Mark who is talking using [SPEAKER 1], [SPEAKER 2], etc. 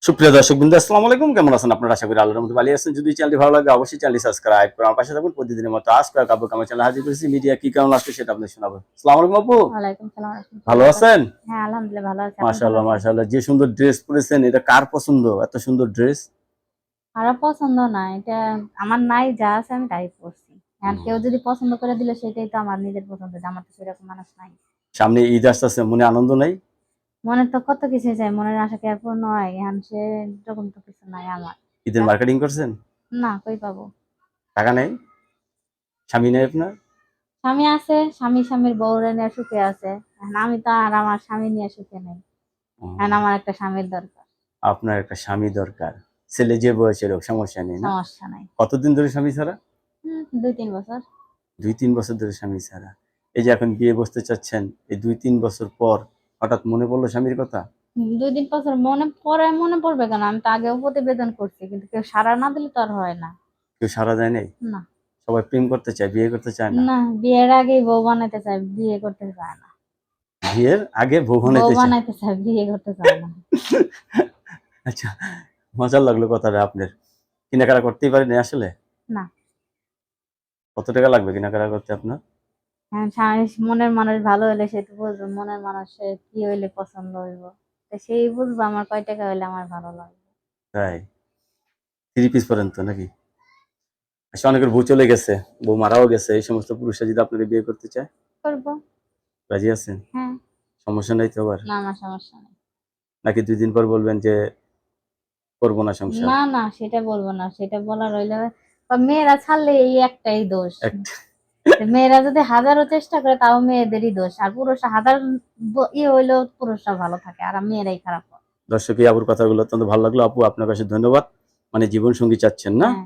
[SPEAKER 1] সুপ্রিয় দর্শকবৃন্দ, আসসালামু আলাইকুম। কেমন আছেন আপনারা? আশা করি আল্লাহর মধ্যে ভালো আছেন। যদি চ্যানেলটি ভালো লাগে অবশ্যই চ্যানেলটি সাবস্ক্রাইব করে আমার পাশে থাকুন। প্রতিদিনের মতো আজকে কাব্য কামার চ্যানেল হাজির করেছি। মিডিয়া কি কেমন আসছে সেটা আপনাদের শোনাবো। আসসালামু আলাইকুম আপু,
[SPEAKER 2] ওয়ালাইকুম সালাম
[SPEAKER 1] ভালো
[SPEAKER 2] রাহমাতুল্লাহি।
[SPEAKER 1] আছেন?
[SPEAKER 2] হ্যাঁ, আলহামদুলিল্লাহ ভালো আছি। আপনি ভালো
[SPEAKER 1] মাশাআল্লাহ
[SPEAKER 2] আছেন?
[SPEAKER 1] মাশাআল্লাহ, যে সুন্দর ড্রেস পরেছেন এটা কার পছন্দ? এত সুন্দর ড্রেস।
[SPEAKER 2] খারাপ পছন্দ না, এটা আমার নাই, যা আছে আমি তাই পড়ছি। এখন কেউ যদি পছন্দ করে দিলে সেটাই তো আমার নিজের পছন্দ, আমার তো সেরকম মানুষ নাই।
[SPEAKER 1] সামনে ঈদ আসতেছে, মনে আনন্দ নাই?
[SPEAKER 2] মনের তো কত কিছু চাই, মনের আশা কি আর পূর্ণ হয়? এখন সেরকম তো কিছু নাই আমার।
[SPEAKER 1] ঈদের মার্কেটিং করছেন?
[SPEAKER 2] না, কই পাবো?
[SPEAKER 1] টাকা নেই? স্বামী নেই আপনার?
[SPEAKER 2] স্বামী আছে, স্বামীর বউরে নিয়ে সুখে আছে। এখন আমি তো আর আমার স্বামী নিয়ে সুখে নেই। এখন আমার একটা স্বামীর দরকার।
[SPEAKER 1] আপনার একটা স্বামী দরকার। ছেলে যে বয়সের হোক, সমস্যা নেই না?
[SPEAKER 2] সমস্যা নাই।
[SPEAKER 1] কতদিন ধরে স্বামী ছাড়া?
[SPEAKER 2] 2-3 বছর।
[SPEAKER 1] 2-3 বছর ধরে স্বামী ছাড়া। এই যে এখন বিয়ে বসতে চাচ্ছেন, এই 2-3 বছর পর হঠাৎ মনে পড়লো স্বামীর কথা?
[SPEAKER 2] 2-3 বছর মনে পড়বে কেন? আমি তো আগেও প্রতিবেদন করছি, কিন্তু কেউ সাড়া না দিলে তো আর হয় না।
[SPEAKER 1] কেউ সাড়া দেয় নাই?
[SPEAKER 2] না।
[SPEAKER 1] সবাই প্রেম করতে চায়, বিয়ে করতে চায় না।
[SPEAKER 2] না, বিয়ের আগেই বউ বানাইতে চায়, বিয়ে করতে চায় না।
[SPEAKER 1] বিয়ের আগে বউ
[SPEAKER 2] বউ
[SPEAKER 1] বানাইতে চায়।
[SPEAKER 2] বানাইতে চায়, বিয়ে করতে চায় না।
[SPEAKER 1] আচ্ছা, মজার লাগলো কথাটা আপনার। কেনাকাটা করতেই পারেনি আসলে?
[SPEAKER 2] না।
[SPEAKER 1] কত টাকা লাগবে কেনাকাটা করতে আপনার?
[SPEAKER 2] হ্যাঁ, মনের মানুষ ভালো হলে সে তো বুঝবে মনের মানুষের কি হইলে পছন্দ হইব। তো সেই বুঝবো আমার কয় টাকা হইলে আমার ভালো লাগবে।
[SPEAKER 1] তাই? 3 পিস পরেন তো নাকি? আচ্ছা, অনেকের বউ চলে গেছে, বউ মারাও গেছে, এই সমস্ত পুরুষরা যদি আপনাকে বিয়ে করতে চায়,
[SPEAKER 2] করবো।
[SPEAKER 1] রাজি আছেন?
[SPEAKER 2] হ্যাঁ।
[SPEAKER 1] সমস্যা নাই তো আবার?
[SPEAKER 2] না, আমার সমস্যা নেই।
[SPEAKER 1] নাকি 2 দিন পর বলবেন যে করবো না সংসার?
[SPEAKER 2] না না, সেটা বলবো না, সেটা বলার হইলে বা মেয়েরা ছাড়লে এই একটাই দোষ।
[SPEAKER 1] একটা
[SPEAKER 2] মেয়েরা যদি হাজারো চেষ্টা করে তাও মেয়েদেরই দোষ, আর পুরুষরা হাজার হইলেও পুরুষরা ভালো থাকে আর মেয়েরাই খারাপ হয়।
[SPEAKER 1] দর্শক, এই আপুর কথাগুলো অত্যন্ত ভালো লাগলো। আপু, আপনার কাছে ধন্যবাদ। মানে জীবন সঙ্গী চাচ্ছেন না?
[SPEAKER 2] হ্যাঁ।